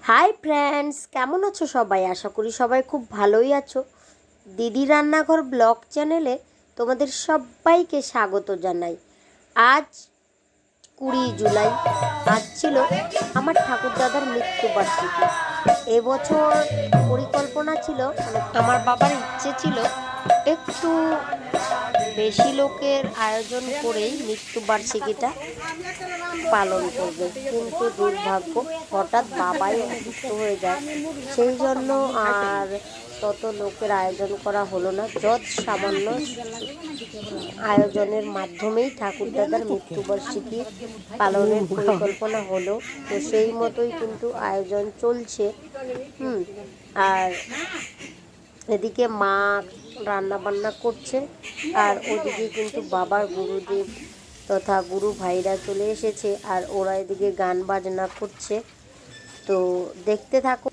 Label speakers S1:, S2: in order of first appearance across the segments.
S1: Hi friends, কেমন আছো সবাই? আশা করি সবাই খুব ভালোই আছো। দিদি রান্নাঘর ব্লগ চ্যানেলে তোমাদের সবাইকে স্বাগত জানাই। আজ 20 জুলাই। আজ ছিল আমার ঠাকুরদাদার মৃত্যুবার্ষিকী। এবছর পরিকল্পনা ছিল, আমার বাবার ইচ্ছে ছিল একটু বেশি লোকের আয়োজন করেই মৃত্যুবার্ষিকীটা পালন করবে, কিন্তু দুর্ভাগ্য হঠাৎ বাবাই অসুস্থ হয়ে যায়। সেই জন্য আর তত লোকের আয়োজন করা হলো না। যত সামান্য আয়োজনের মাধ্যমেই ঠাকুরদাদার মৃত্যুবার্ষিকী পালনের পরিকল্পনা হলো। তো সেই মতোই কিন্তু আয়োজন চলছে। আর এদিকে মা রান্না বান্না করছে, আর ওদিকে কিন্তু বাবার গুরুদেব তথা গুরু ভাইরা চলে এসেছে, আর ওরা এদিকে গান বাজনা করছে। তো দেখতে থাকো।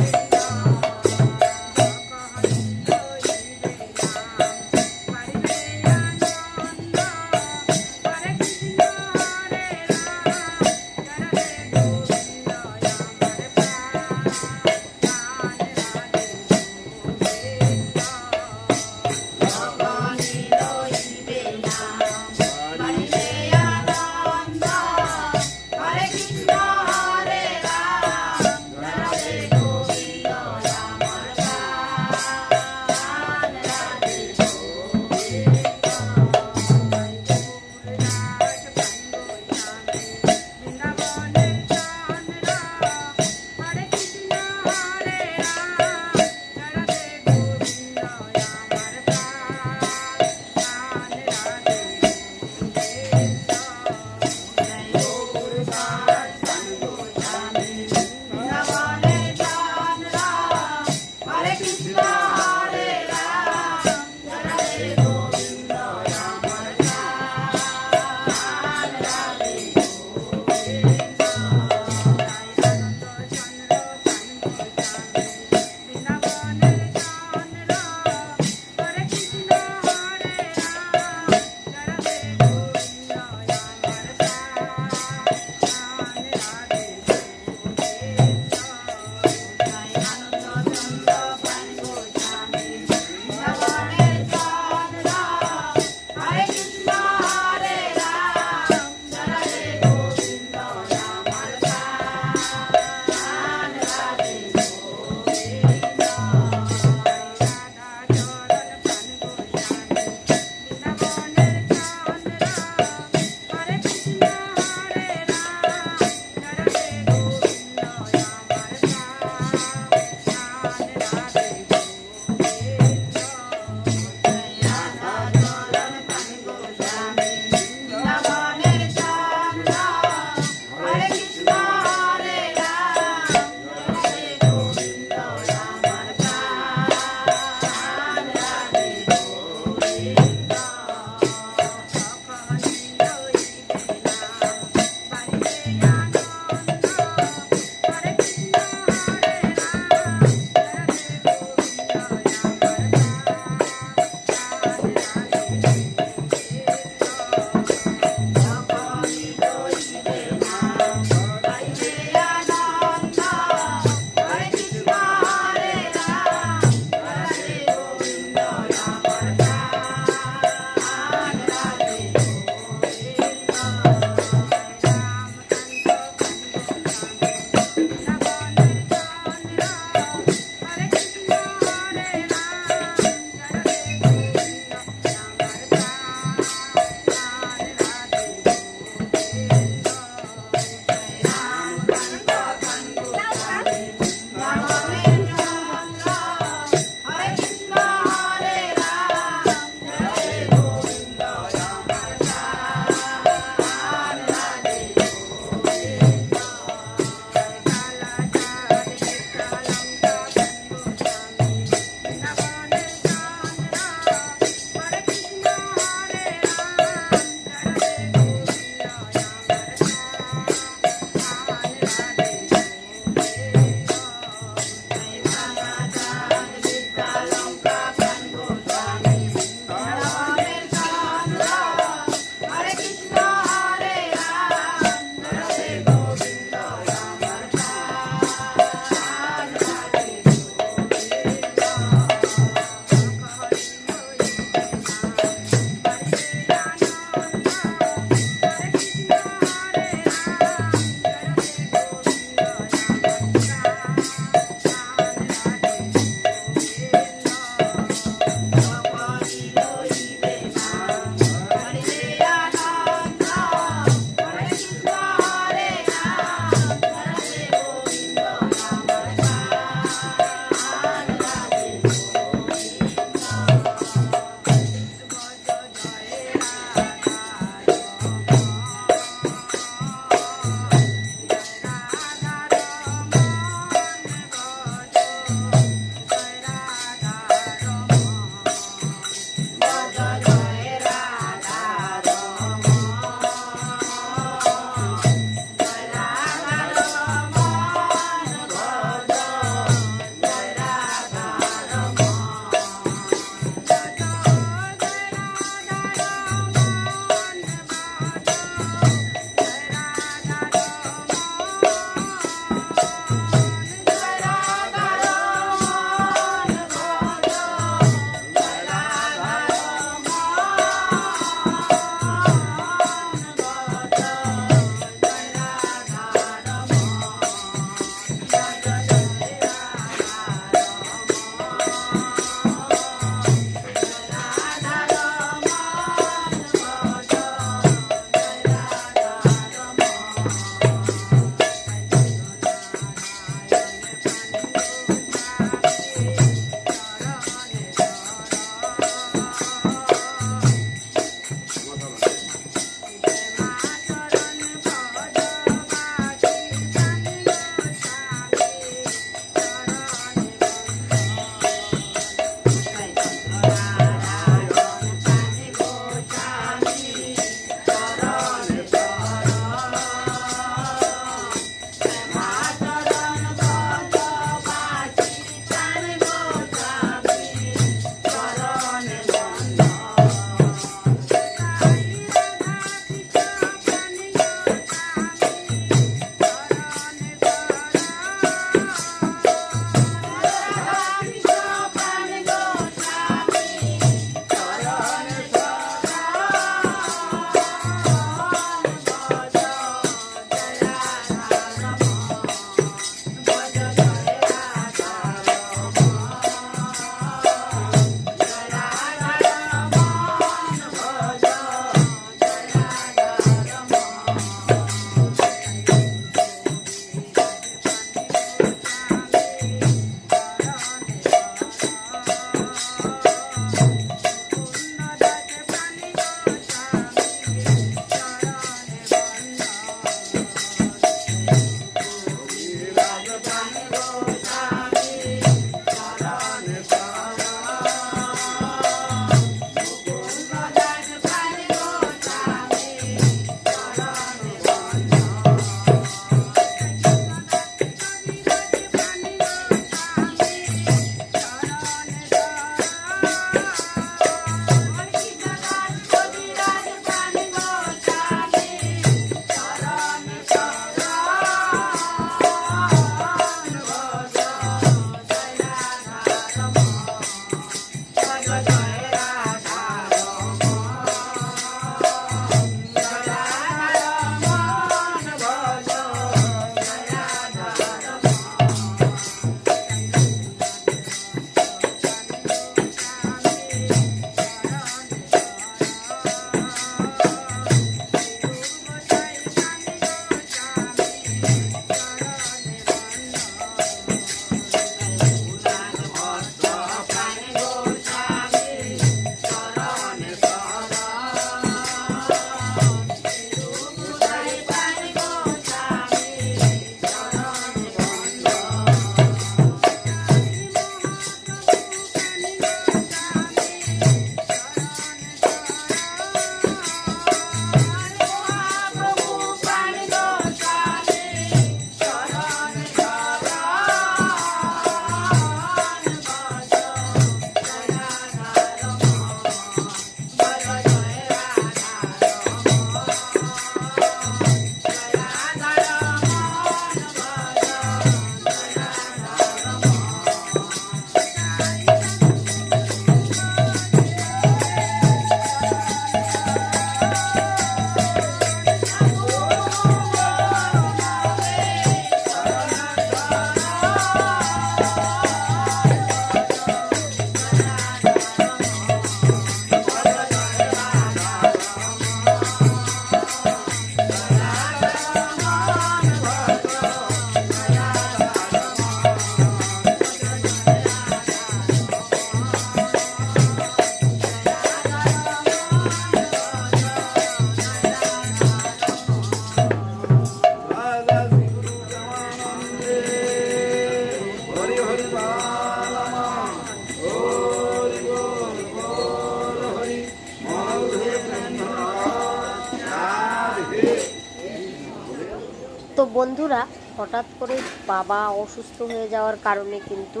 S1: বন্ধুরা, হঠাৎ করে বাবা অসুস্থ হয়ে যাওয়ার কারণে কিন্তু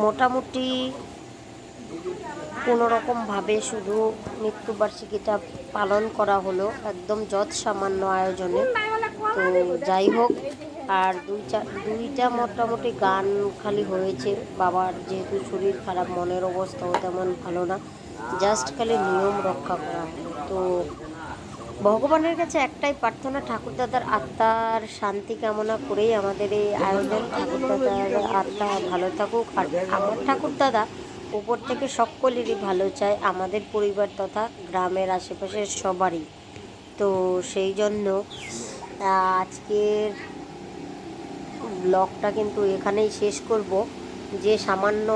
S1: মোটামুটি কোনোরকমভাবে শুধু মৃত্যুবার্ষিকীটা পালন করা হলো, একদম যৎ সামান্য আয়োজনে। তো যাই হোক, আর দুইটা মোটামুটি গান খালি হয়েছে। বাবার যেহেতু শরীর খারাপ, মনের অবস্থাও তেমন ভালো না, জাস্ট খালি নিয়ম রক্ষা করা হলো। তো ভগবানের কাছে একটাই প্রার্থনা, ঠাকুরদাদার আত্মার শান্তি কামনা করেই আমাদের এই আয়োজন। ঠাকুরদাদার আত্মা ভালো থাকুক। আর আমার ঠাকুরদাদা উপর থেকে সকলেরই ভালো চায়, আমাদের পরিবার তথা গ্রামের আশেপাশের সবারই। তো সেই জন্য আজকের ব্লগটা কিন্তু এখানেই শেষ করব। যে সামান্য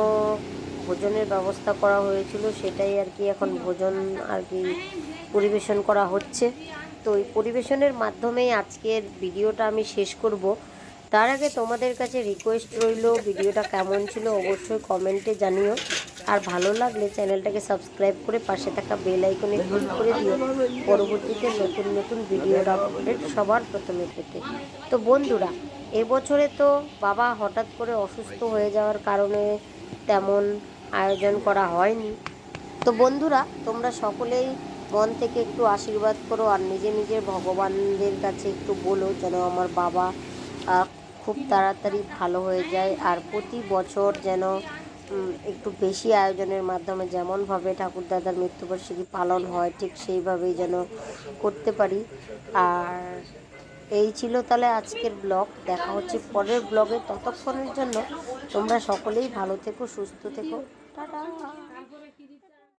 S1: ভোজনের ব্যবস্থা করা হয়েছিল সেটাই আর কি এখন ভোজন আর কি পরিবেশন করা হচ্ছে। তো এই পরিবেশনের মাধ্যমেই আজকের ভিডিওটা আমি শেষ করব। তার আগে তোমাদের কাছে রিকোয়েস্ট রইল, ভিডিওটা কেমন ছিল অবশ্যই কমেন্টে জানিও। আর ভালো লাগলে চ্যানেলটাকে সাবস্ক্রাইব করে পাশে থাকা বেল আইকনে ক্লিক করে দিও, পরবর্তীতে নতুন নতুন ভিডিওর আপডেট সবার প্রথমে পেতে। তো বন্ধুরা, এবছরে তো বাবা হঠাৎ করে অসুস্থ হয়ে যাওয়ার কারণে তেমন আয়োজন করা হয়নি। তো বন্ধুরা, তোমরা সকলেই মন থেকে একটু আশীর্বাদ করো আর নিজের ভগবানদের কাছে একটু বলো যেন আমার বাবা খুব তাড়াতাড়ি ভালো হয়ে যায়। আর প্রতি বছর যেন একটু বেশি আয়োজনের মাধ্যমে যেমনভাবে ঠাকুরদাদার মৃত্যুবার্ষিকী পালন হয় ঠিক সেইভাবেই যেন করতে পারি। আর এই ছিল তাহলে আজকের ব্লগ। দেখা হচ্ছে পরের ব্লগে। ততক্ষণের জন্য তোমরা সকলেই ভালো থেকো, সুস্থ থেকো। টাটা।